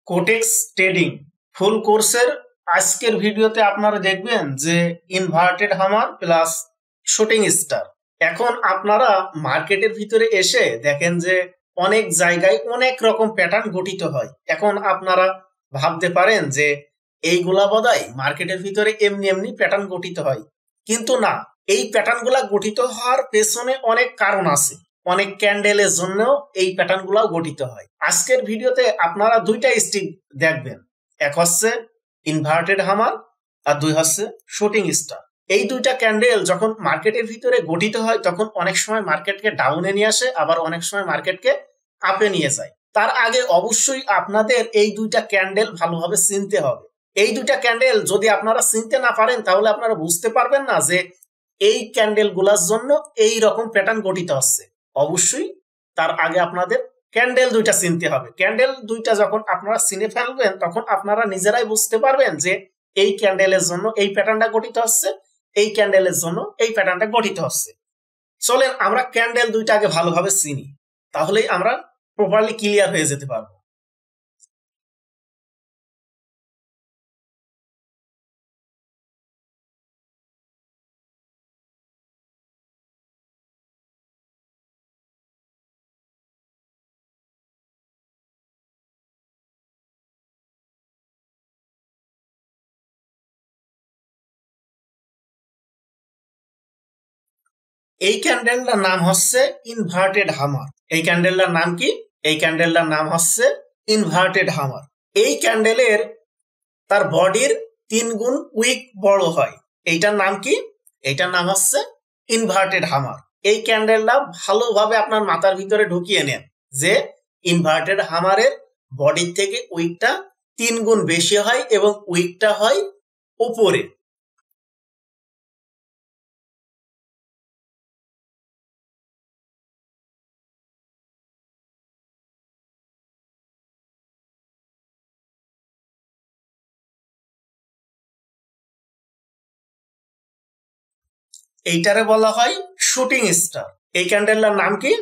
Quotex trading ফুল কোর্সের আজকের ভিডিওতে আপনারা দেখবেন যে ইনভার্টেড হামার প্লাস শুটিং স্টার। এখন আপনারা মার্কেটের ভিতরে এসে দেখেন যে অনেক জায়গায় অনেক রকম প্যাটার্ন গঠিত হয়। এখন আপনারা ভাবতে পারেন যে এইগুলা বোধহয় মার্কেটের ভিতরে এমনি এমনি প্যাটার্ন গঠিত হয়, কিন্তু না, এই প্যাটার্ন গুলা গঠিত হওয়ার পেছনে অনেক কারণ আছে। অনেক ক্যান্ডেলের জন্য এই প্যাটার্ন গুলাও গঠিত হয়। আজকের ভিডিওতে আপনারা দুইটা স্টিক দেখবেন, এক হচ্ছে ইনভার্টেড হামার আর দুই হচ্ছে শুটিং স্টার। এই দুইটা ক্যান্ডেল যখন মার্কেটের ভিতরে গঠিত হয় তখন অনেক সময় মার্কেটকে ডাউনে নিয়ে আসে, আবার অনেক সময় মার্কেটকে আপে নিয়ে যায়। তার আগে অবশ্যই আপনাদের এই দুইটা ক্যান্ডেল ভালোভাবে চিনতে হবে। এই দুইটা ক্যান্ডেল যদি আপনারা চিনতে না পারেন তাহলে আপনারা বুঝতে পারবেন না যে এই ক্যান্ডেল গুলার জন্য এই রকম প্যাটার্ন গঠিত হচ্ছে। অবশ্যই তার আগে আপনাদের ক্যান্ডেল দুইটা চিনতে হবে। ক্যান্ডেল দুইটা যখন আপনারা চিনে ফেলবেন তখন আপনারা নিজেরাই বুঝতে পারবেন যে এই ক্যান্ডেলের জন্য এই প্যাটার্নটা গঠিত হচ্ছে, এই ক্যান্ডেলের জন্য এই প্যাটার্নটা গঠিত হচ্ছে। চলেন আমরা ক্যান্ডেল দুইটা আগে ভালোভাবে চিনি, তাহলেই আমরা প্রপারলি ক্লিয়ার হয়ে যেতে পারবো। এই ক্যান্ডেলটার নাম হচ্ছে ইনভার্টেড হামার। এই ক্যান্ডেলটার নাম কি? এই ক্যান্ডেলটার নাম হচ্ছে ইনভার্টেড হামার। এই ক্যান্ডেলের তার বডির 3 গুণ উইক বড় হয়। এইটার নাম কি? এইটার নাম হচ্ছে ইনভার্টেড হামার। এই ক্যান্ডেলটা ভালোভাবে আপনার মাথার ভিতরে ঢুকিয়ে নেন যে ইনভার্টেড হামারের বডির থেকে উইকটা 3 গুণ বেশি হয় এবং উইকটা হয় উপরে। এইটারে বলা হয় শুটিং স্টার। এই ক্যান্ডেলটার নাম কি?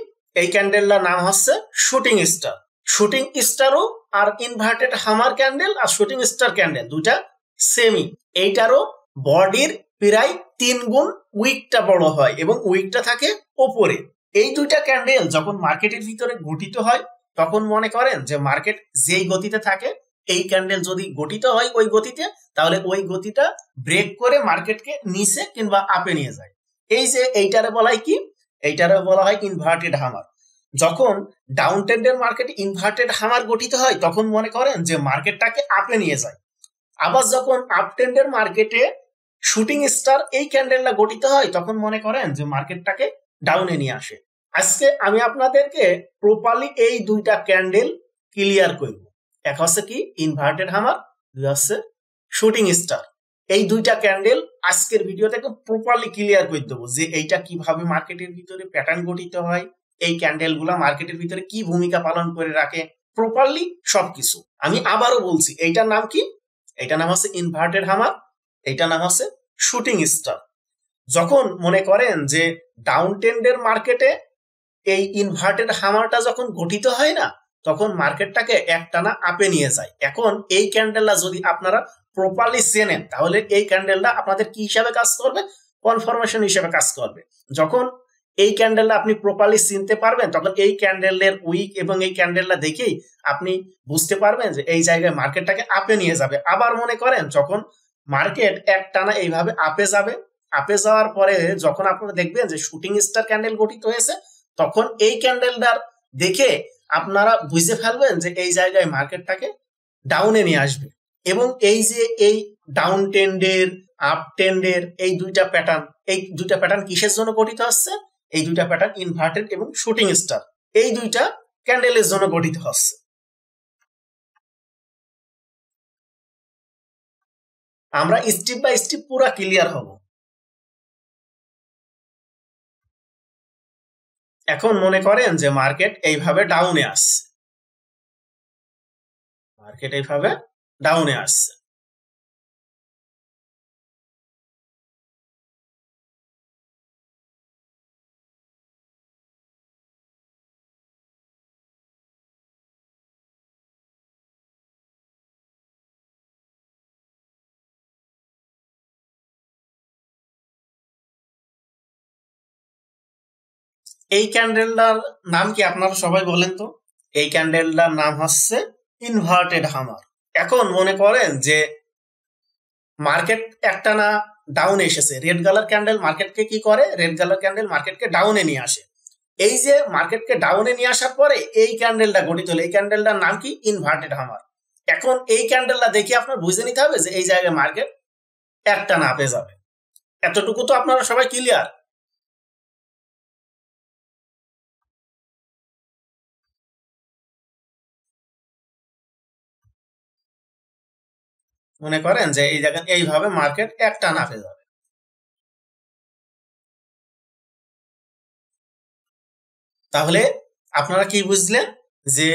এই ক্যান্ডেলটার নাম হচ্ছে শুটিং স্টার। শুটিং স্টারও আর ইনভার্টেড হামার ক্যান্ডেল আর শুটিং স্টার ক্যান্ডেল দুইটা সেমই। এইটারও বডির প্রায় 3 গুণ উইকটা বড় হয় এবং উইকটা থাকে ওপরে। এই দুইটা ক্যান্ডেল যখন মার্কেটের ভিতরে গঠিত হয় তখন মনে করেন যে মার্কেট যেই গতিতে থাকে, এই ক্যান্ডেল যদি গঠিত হয় ওই গতিতে, তাহলে ওই গতিটা ব্রেক করে মার্কেটকে নিচে কিংবা আপে নিয়ে যায়। এই যে এইটারে বলা হয় কি? এইটারে বলা হয় ইনভার্টেড হামার। যখন ডাউন ট্রেন্ডের মার্কেটে ইনভার্টেড হামার গঠিত হয় তখন মনে করেন যে মার্কেটটাকে আপে নিয়ে যায়। আবার যখন আপ ট্রেন্ডের মার্কেটে শুটিং স্টার এই ক্যান্ডেলটা গঠিত হয় তখন মনে করেন যে মার্কেটটাকে ডাউনে নিয়ে আসে। আজকে আমি আপনাদেরকে প্রপারলি এই দুইটা ক্যান্ডেল ক্লিয়ার করব। এক হচ্ছে কি ইনভার্টেড হামার, দুই হচ্ছে শুটিং স্টার। এই দুইটা ক্যান্ডেল আজকের ভিডিওতে একদম প্রপারলি ক্লিয়ার করে দেবো যে এইটা কিভাবে মার্কেটের ভিতরে প্যাটার্ন গঠিত হয়, এই ক্যান্ডেল গুলা মার্কেটের ভিতরে কি ভূমিকা পালন করে রাখে, প্রপারলি সবকিছু। আমি আবারও বলছি, এইটার নাম কি? এইটার নাম হচ্ছে ইনভার্টেড হামার, এইটার নাম হচ্ছে শুটিং স্টার। যখন মনে করেন যে ডাউন ট্রেন্ডের মার্কেটে এই ইনভার্টেড হামারটা যখন গঠিত হয় না তখন মার্কেটটাকে একটানা আপে নিয়ে যায়। এখন এই ক্যান্ডেলটা যদি আপনারা প্রপারলি চেনেন তাহলে এই ক্যান্ডেলটা আপনাদের কি হিসাবে কাজ করবে? কনফার্মেশন হিসেবে কাজ করবে। যখন এই ক্যান্ডেলটা আপনি প্রপারলি চিনতে পারবেন তখন এই ক্যান্ডেলের উইক এবং এই ক্যান্ডেলটা দেখেই আপনি বুঝতে পারবেন যে এই জায়গায় মার্কেটটাকে আপে নিয়ে যাবে। আবার মনে করেন যখন মার্কেট একটানা এইভাবে আপে যাবে, আপে যাওয়ার পরে যখন আপনারা দেখবেন যে শুটিং স্টার ক্যান্ডেল গঠিত হয়েছে তখন এই ক্যান্ডেলটার দেখে আপনারা বুঝে ফেলবেন যে এই জায়গায় মার্কেটটাকে ডাউনে নিয়ে আসবে। এবং এই যে এই ডাউন ট্রেন্ডের আপ ট্রেন্ডের এই দুইটা প্যাটার্ন কিসের জন্য গঠিত হচ্ছে? এই দুইটা প্যাটার্ন ইনভার্টেড এবং শুটিং স্টার এই দুইটা ক্যান্ডেলের জন্য গঠিত হচ্ছে। আমরা স্টেপ বাই স্টেপ পুরো ক্লিয়ার হব। এখন মনে করেন যে মার্কেট এইভাবে ডাউনে আসছে, মার্কেট এইভাবে ডাউনে আসছে। এই ক্যান্ডেলটার নাম কি আপনারা সবাই বলেন তো? এই ক্যান্ডেলটার নাম হচ্ছে ইনভার্টেড হামার। এখন মনে করেন যে মার্কেট একটানা ডাউন এসেছে, রেড কালার ক্যান্ডেল মার্কেটকে কি করে? রেড কালার ক্যান্ডেল মার্কেটকে ডাউনে নিয়ে আসে। এই যে মার্কেটকে ডাউনে নিয়ে আসার পরে এই ক্যান্ডেলটা গঠিত হলো, এই ক্যান্ডেলটার নাম কি? ইনভার্টেড হামার। এখন এই ক্যান্ডেলটা দেখে আপনার বুঝে নিতে হবে যে এই জায়গায় মার্কেট একটানা আপে যাবে। এতটুকু তো আপনারা সবাই ক্লিয়ার? মনে করেন যে এই জায়গায় এইভাবে মার্কেট একটানা আপে যাবে। তাহলে আপনারা কি বুঝলেন যে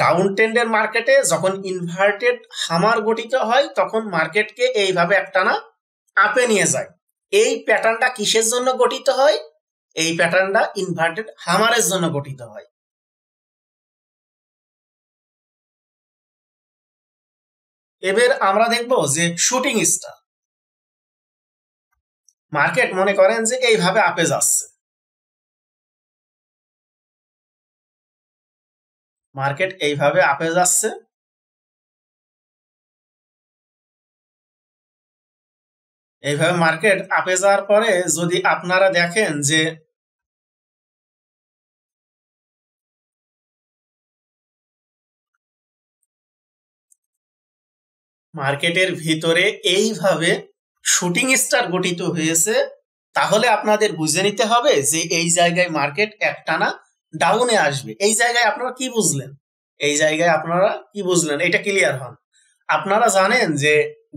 ডাউন ট্রেন্ডের মার্কেটে যখন ইনভার্টেড হামার গঠিত হয় তখন মার্কেটকে এইভাবে একটানা আপে নিয়ে যায়। এই প্যাটার্নটা কিসের জন্য গঠিত হয়? এই প্যাটার্নটা ইনভার্টেড হামারের জন্য গঠিত হয়। এবার আমরা দেখব যে শুটিং স্টার। মার্কেট মনে করেন যে এইভাবে আপে যাচ্ছে, মার্কেট এইভাবে আপে যাচ্ছে, এইভাবে মার্কেট আপে যাওয়ার পরে যদি আপনারা দেখেন যে মার্কেটের ভিতরে এইভাবে শুটিং স্টার গঠিত হয়েছে, তাহলে আপনাদের বুঝে নিতে হবে যে এই জায়গায় মার্কেট একটানা ডাউনে আসবে। এই জায়গায় আপনারা কি বুঝলেন? এই জায়গায় আপনারা কি বুঝলেন? এটা ক্লিয়ার হন। আপনারা জানেন যে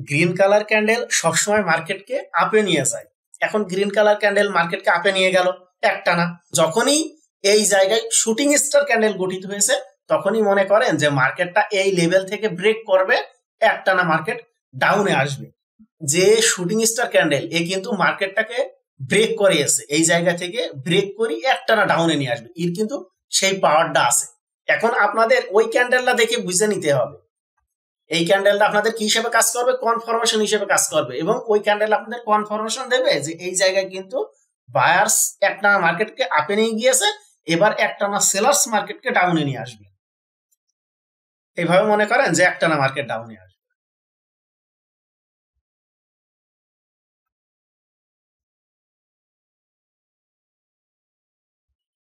গ্রিন কালার ক্যান্ডেল সবসময় মার্কেটকে আপে নিয়ে যায়। এখন গ্রিন কালার ক্যান্ডেল মার্কেটকে আপে নিয়ে গেল একটানা। যখনই এই জায়গায় শুটিং স্টার ক্যান্ডেল গঠিত হয়েছে তখনই মনে করেন যে মার্কেটটা এই লেভেল থেকে ব্রেক করবে, একটানা মার্কেট ডাউনে আসবে। যে শুটিং স্টার ক্যান্ডেল এ কিন্তু মার্কেটটাকে ব্রেক করিয়েছে, এই জায়গা থেকে ব্রেক করি একটানা ডাউনে নিয়ে আসবে, এর কিন্তু সেই পাওয়ারটা আছে। এখন আপনাদের ওই ক্যান্ডেলটা দেখে বুঝে নিতে হবে এই ক্যান্ডেলটা আপনাদের কি হিসেবে কাজ করবে? কনফার্মেশন হিসেবে কাজ করবে, এবং ওই ক্যান্ডেল আপনাদের কনফার্মেশন দেবে যে এই জায়গায় কিন্তু বায়ার্স একটানা মার্কেটকে আপে নিয়ে গিয়েছে, এবার একটানা সেলার্স মার্কেটকে ডাউনে নিয়ে আসবে। এইভাবে মনে করেন যে একটানা মার্কেট ডাউনে আসবে।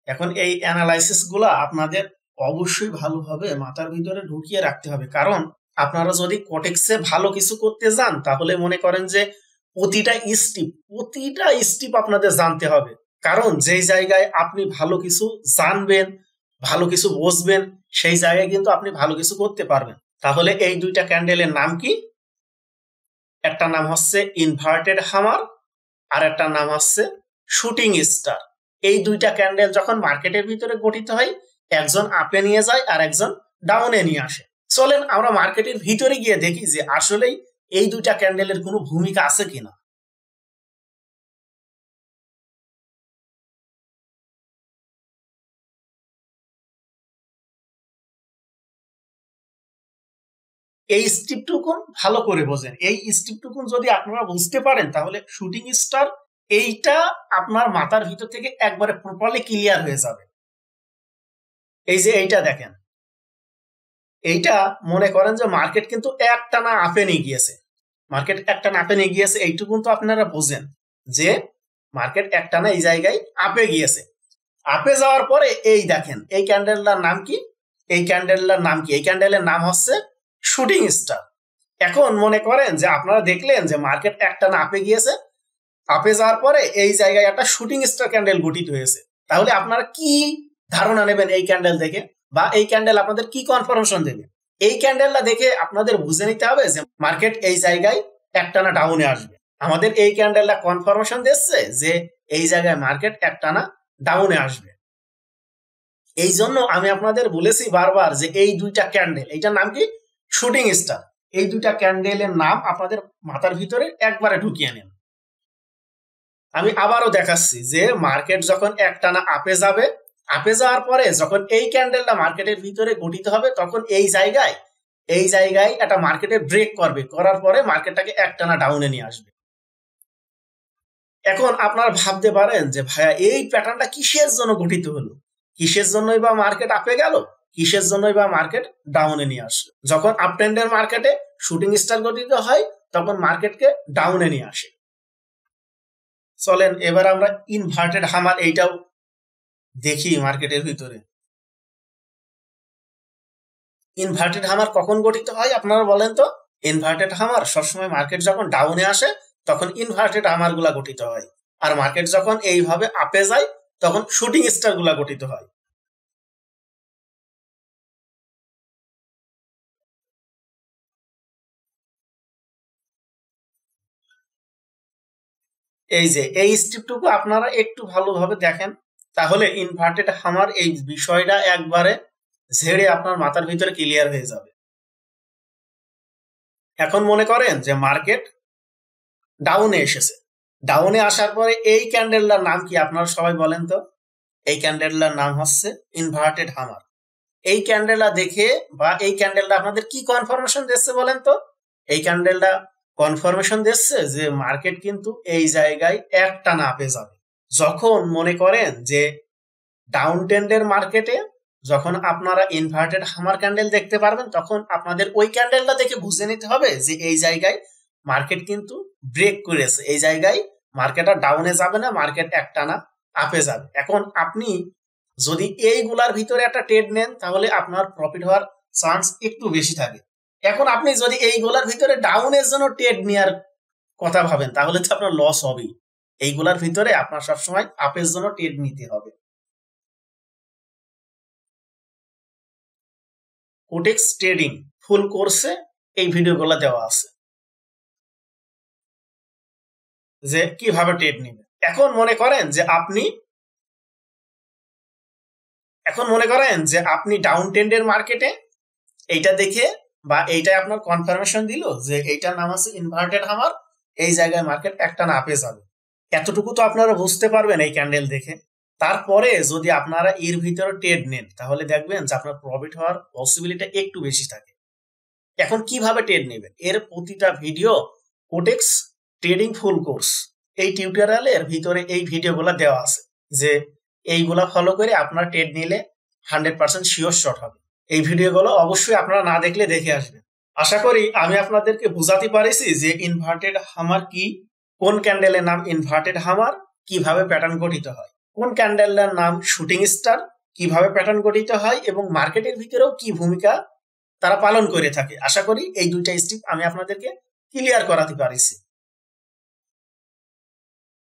এখন এই অ্যানালাইসিস গুলা আপনাদের অবশ্যই ভালোভাবে মাথার ভিতরে ঢুকিয়ে রাখতে হবে, কারণ আপনারা যদি কোটেক্সে ভালো কিছু করতে যান তাহলে মনে করেন যে প্রতিটা স্টেপ আপনাদের জানতে হবে। কারণ যেই জায়গায় আপনি ভালো কিছু জানবেন, ভালো কিছু বুঝবেন, সেই জায়গায় কিন্তু আপনি ভালো কিছু করতে পারবেন। তাহলে এই দুইটা ক্যান্ডেলের নাম কি? একটা নাম হচ্ছে ইনভার্টেড হামার, আর একটা নাম হচ্ছে শুটিং স্টার। এই দুইটা ক্যান্ডেল যখন মার্কেটের ভিতরে গঠিত হয়, একজন আপে নিয়ে যায় আর একজন ডাউনে নিয়ে আসে। চলেন আমরা মার্কেটের ভিতরে গিয়ে দেখি যে আসলেই এই দুইটা ক্যান্ডেলের কোনো ভূমিকা আছে কিনা। এই স্টিপটুকুন ভালো করে বোঝেন। এই স্টিপটুকুন যদি আপনারা বুঝতে পারেন তাহলে শুটিং স্টার এইটা আপনার মাথার ভিতর থেকে একবারে প্রপারলি ক্লিয়ার হয়ে যাবে। এই যে এইটা দেখেন, এইটা মনে করেন যে মার্কেট কিন্তু একটানা আপে নিয়ে গিয়েছে, মার্কেট একটানা আপে নিয়ে গিয়েছে, এইটুকুন তো আপনারা বোঝেন যে মার্কেট একটানা এই জায়গায় আপে গিয়েছে। আপে যাওয়ার পরে এই দেখেন এই ক্যান্ডেলটার নাম কি? এই ক্যান্ডেলটার নাম কি? এই ক্যান্ডেলের নাম হচ্ছে শুটিং স্টার। এখন মনে করেন যে আপনারা দেখলেন যে মার্কেট একটানা আপে গিয়েছে, আপে যাওয়ার পরে এই জায়গায় একটা শুটিং স্টার ক্যান্ডেল গঠিত হয়েছে। তাহলে আপনারা কি ধারণা নেবেন এই ক্যান্ডেল দেখে, বা এই ক্যান্ডেল আপনাদের কি কনফার্মেশন দেবে? এই ক্যান্ডেলটা দেখে আপনাদের বুঝে নিতে হবে যে মার্কেট এই জায়গায় একটানা ডাউনে আসবে। আমাদের এই ক্যান্ডেলটা কনফার্মেশন দিচ্ছে যে এই জায়গায় মার্কেট একটানা ডাউনে আসবে। এই জন্য আমি আপনাদের বলেছি বারবার যে এই দুইটা ক্যান্ডেল, এইটার নাম কি? Shooting star. এই দুইটা ক্যান্ডেলের নাম আপনাদের মাথার ভিতরে একবারে ঢুকিয়ে নেন। আমি আবারও দেখাচ্ছি যে মার্কেট যখন একটানা আপে যাবে, আপে যাওয়ার পরে যখন এই ক্যান্ডেলটা মার্কেটের ভিতরে গঠিত হবে তখন এই জায়গায় একটা মার্কেটে ব্রেক করবে, করার পরে মার্কেটটাকে একটানা ডাউনে নিয়ে আসবে। এখন আপনারা ভাবতে পারেন যে ভাইয়া এই প্যাটার্নটা কিসের জন্য গঠিত হলো, কিসের জন্যই বা মার্কেট আপে গেল, কিসের জন্যই বা মার্কেট ডাউনে নিয়ে আসলো। যখন আপ ট্রেন্ডের মার্কেটে শুটিং স্টার গঠিত হয় তখন মার্কেটকে ডাউনে নিয়ে আসে। চলেন এবার আমরা ইনভার্টেড হামার এইটাও দেখি মার্কেটের ভিতরে। ইনভার্টেড হামার কখন গঠিত হয় আপনারা বলেন তো? ইনভার্টেড হামার সবসময় মার্কেট যখন ডাউনে আসে তখন ইনভার্টেড হামার গুলা গঠিত হয়, আর মার্কেট যখন এইভাবে আপে যায় তখন শুটিং স্টার গুলা গঠিত হয়। এই যে এই স্টেপটুকু আপনারা একটু ভালোভাবে দেখেন, তাহলে ইনভার্টেড হামার এই বিষয়টা একবারে ঝেড়ে আপনার মাথার ভিতরে ক্লিয়ার হয়ে যাবে। এখন মনে করেন যে মার্কেট ডাউনে এসেছে, ডাউনে আসার পরে এই ক্যান্ডেলটার নাম কি আপনারা সবাই বলেন তো? এই ক্যান্ডেলটার নাম হচ্ছে ইনভার্টেড হামার। এই ক্যান্ডেলটা দেখে বা এই ক্যান্ডেলটা আপনাদের কি কনফার্মেশন দিচ্ছে বলেন তো? এই ক্যান্ডেলটা কনফার্মেশন দিচ্ছে যে মার্কেট কিন্তু এই জায়গায় একটানা আপে যাবে। যখন মনে করেন যে ডাউন ট্রেন্ডের মার্কেটে যখন আপনারা ইনভার্টেড হামার ক্যান্ডেল দেখতে পারবেন তখন আপনাদের ওই ক্যান্ডেলটা দেখে বুঝে নিতে হবে যে এই জায়গায় মার্কেট কিন্তু ব্রেক করেছে, এই জায়গায় মার্কেট আর ডাউনে যাবে না, মার্কেট একটানা আপে যাবে। এখন আপনি যদি এইগুলার ভিতরে একটা ট্রেড নেন তাহলে আপনার প্রফিট হওয়ার চান্স একটু বেশি থাকে। এখন আপনি যদি এইগুলার ভিতরে ডাউনের জন্য ট্রেড নেওয়ার কথা ভাবেন তাহলে তো আপনার লস হবেই। এইগুলার ভিতরে আপনার সবসময় আপের জন্য ট্রেড নিতে হবে। কোটেক্স ট্রেডিং ফুল কোর্সে এই ভিডিওগুলো দেওয়া আছে যে কিভাবে ট্রেড নেবেন। এখন মনে করেন যে আপনি ডাউন ট্রেন্ডের মার্কেটে এইটা দেখে বা এইটা আপনার কনফার্মেশন দিল যে এইটার নাম আছে ইনভার্টেড হামার, এই জায়গায় মার্কেট একটানা আপে যাবে। এতটুকু তো আপনারা বুঝতে পারবেন এই ক্যান্ডেল দেখে। তারপরে যদি আপনারা এর ভিতরে ট্রেড নেন তাহলে দেখবেন যে আপনার প্রফিট হওয়ার পসিবিলিটি একটু বেশি থাকে। এখন কিভাবে ট্রেড নেবেন এর প্রতিটা video Quotex trading full course এই টিউটোরিয়ালের ভিতরে এই ভিডিওগুলো দেওয়া আছে যে এইগুলা ফলো করে আপনার ট্রেড নিলে 100% শিওর শর্ট হবে। এই ভিডিওগুলো অবশ্যই আপনারা না দেখলে দেখে আসবেন। আশা করি আমি আপনাদেরকে বোঝাতে পারিছি যে ইনভার্টেড হামার কি, কোন ক্যান্ডেলের নাম ইনভার্টেড হামার, কিভাবে প্যাটার্ন গঠিত হয়, কোন ক্যান্ডেলের নাম শুটিং স্টার, কিভাবে প্যাটার্ন গঠিত হয় এবং মার্কেটের ভিতরেও কি ভূমিকা তারা পালন করে থাকে। আশা করি এই দুইটা স্টেপ আমি আপনাদেরকে ক্লিয়ার করাতে পারিছি।